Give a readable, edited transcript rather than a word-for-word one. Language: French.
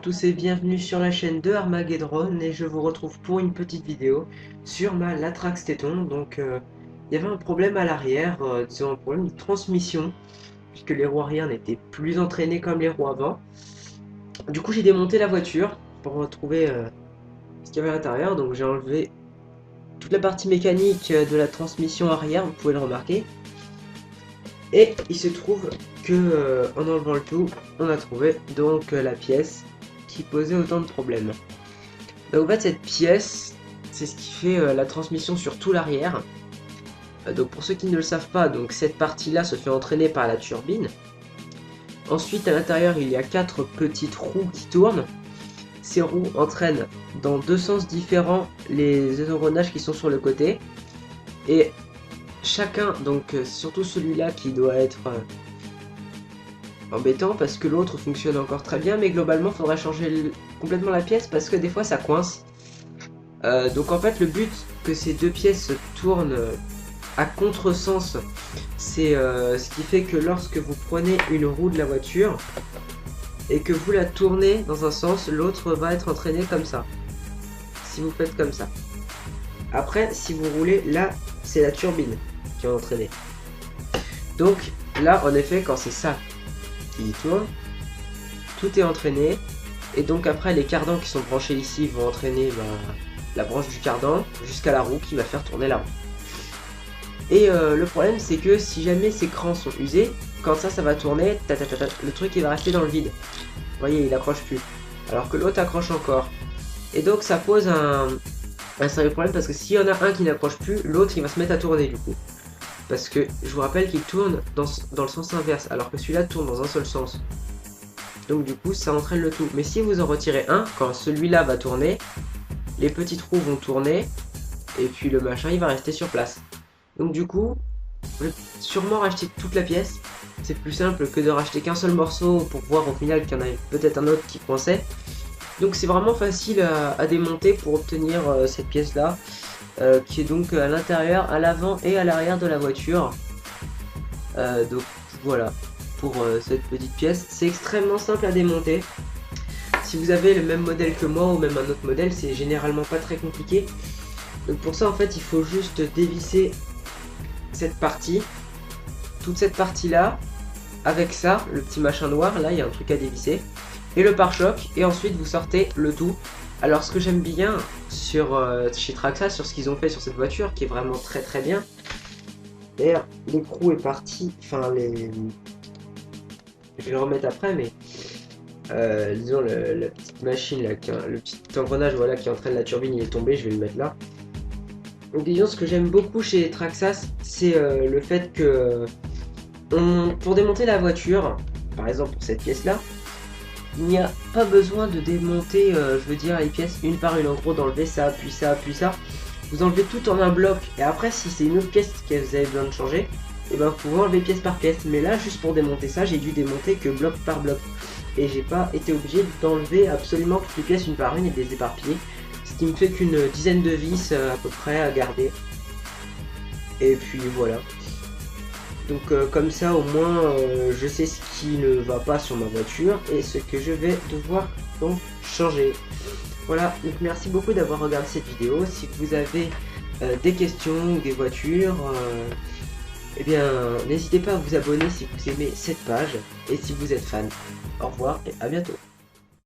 tous et bienvenue sur la chaîne de Armageddon et je vous retrouve pour une petite vidéo sur ma Latrax Téton. Il y avait un problème à l'arrière, disons un problème de transmission puisque les roues arrière n'étaient plus entraînées comme les roues avant. Du coup j'ai démonté la voiture pour retrouver ce qu'il y avait à l'intérieur. Donc j'ai enlevé toute la partie mécanique de la transmission arrière, vous pouvez le remarquer. Et il se trouve que en enlevant le tout, on a trouvé donc la pièce qui posait autant de problèmes. Donc en fait cette pièce, c'est ce qui fait la transmission sur tout l'arrière. Donc pour ceux qui ne le savent pas, donc cette partie-là se fait entraîner par la turbine. Ensuite à l'intérieur il y a 4 petites roues qui tournent. Ces roues entraînent dans 2 sens différents les engrenages qui sont sur le côté. Et chacun, donc surtout celui-là qui doit être embêtant parce que l'autre fonctionne encore très bien, mais globalement il faudrait changer complètement la pièce parce que des fois ça coince. Donc en fait le but que ces deux pièces tournent à contresens, c'est ce qui fait que lorsque vous prenez une roue de la voiture et que vous la tournez dans un sens, l'autre va être entraîné comme ça. Si vous faites comme ça. Après si vous roulez là, c'est la turbine qui est entraînée. Donc là en effet quand c'est ça qui tourne, tout est entraîné et donc après les cardans qui sont branchés ici vont entraîner la branche du cardan jusqu'à la roue qui va faire tourner la roue. Et le problème c'est que si jamais ces crans sont usés, quand ça va tourner, le truc il va rester dans le vide. Vous voyez, il accroche plus, alors que l'autre accroche encore. Et donc ça pose un sérieux problème parce que s'il y en a un qui n'accroche plus, l'autre il va se mettre à tourner du coup. Parce que je vous rappelle qu'il tourne dans le sens inverse, alors que celui-là tourne dans un seul sens. Donc du coup, ça entraîne le tout. Mais si vous en retirez un, quand celui-là va tourner, les petites roues vont tourner, et puis le machin, il va rester sur place. Donc du coup, vous allez sûrement racheter toute la pièce. C'est plus simple que de racheter qu'un seul morceau pour voir au final qu'il y en a peut-être un autre qui coinçait. Donc c'est vraiment facile à démonter pour obtenir cette pièce-là. Qui est donc à l'intérieur, à l'avant et à l'arrière de la voiture. Donc voilà pour cette petite pièce. C'est extrêmement simple à démonter. Si vous avez le même modèle que moi ou même un autre modèle, c'est généralement pas très compliqué. Donc pour ça en fait il faut juste dévisser cette partie, toute cette partie là, avec ça, le petit machin noir, là il y a un truc à dévisser, et le pare-choc, et ensuite vous sortez le tout. Alors ce que j'aime bien chez Traxxas, sur ce qu'ils ont fait sur cette voiture, qui est vraiment très très bien. D'ailleurs, l'écrou est parti, enfin je vais le remettre après, mais disons la petite machine, là, le petit engrenage voilà, qui entraîne la turbine, il est tombé, je vais le mettre là. Donc disons, ce que j'aime beaucoup chez Traxxas, c'est le fait que pour démonter la voiture, par exemple pour cette pièce là, il n'y a pas besoin de démonter, je veux dire, les pièces une par une. En gros, d'enlever ça, puis ça, puis ça. Vous enlevez tout en un bloc. Et après, si c'est une autre pièce que vous avez besoin de changer, et ben vous pouvez enlever pièce par pièce. Mais là, juste pour démonter ça, j'ai dû démonter que bloc par bloc. Et j'ai pas été obligé d'enlever absolument toutes les pièces une par une et de les éparpiller. Ce qui me fait qu'une dizaine de vis à peu près à garder. Et puis voilà. Donc comme ça au moins je sais ce qui ne va pas sur ma voiture et ce que je vais devoir donc changer. Voilà, donc merci beaucoup d'avoir regardé cette vidéo. Si vous avez des questions ou des voitures, eh bien n'hésitez pas à vous abonner si vous aimez cette page et si vous êtes fan. Au revoir et à bientôt.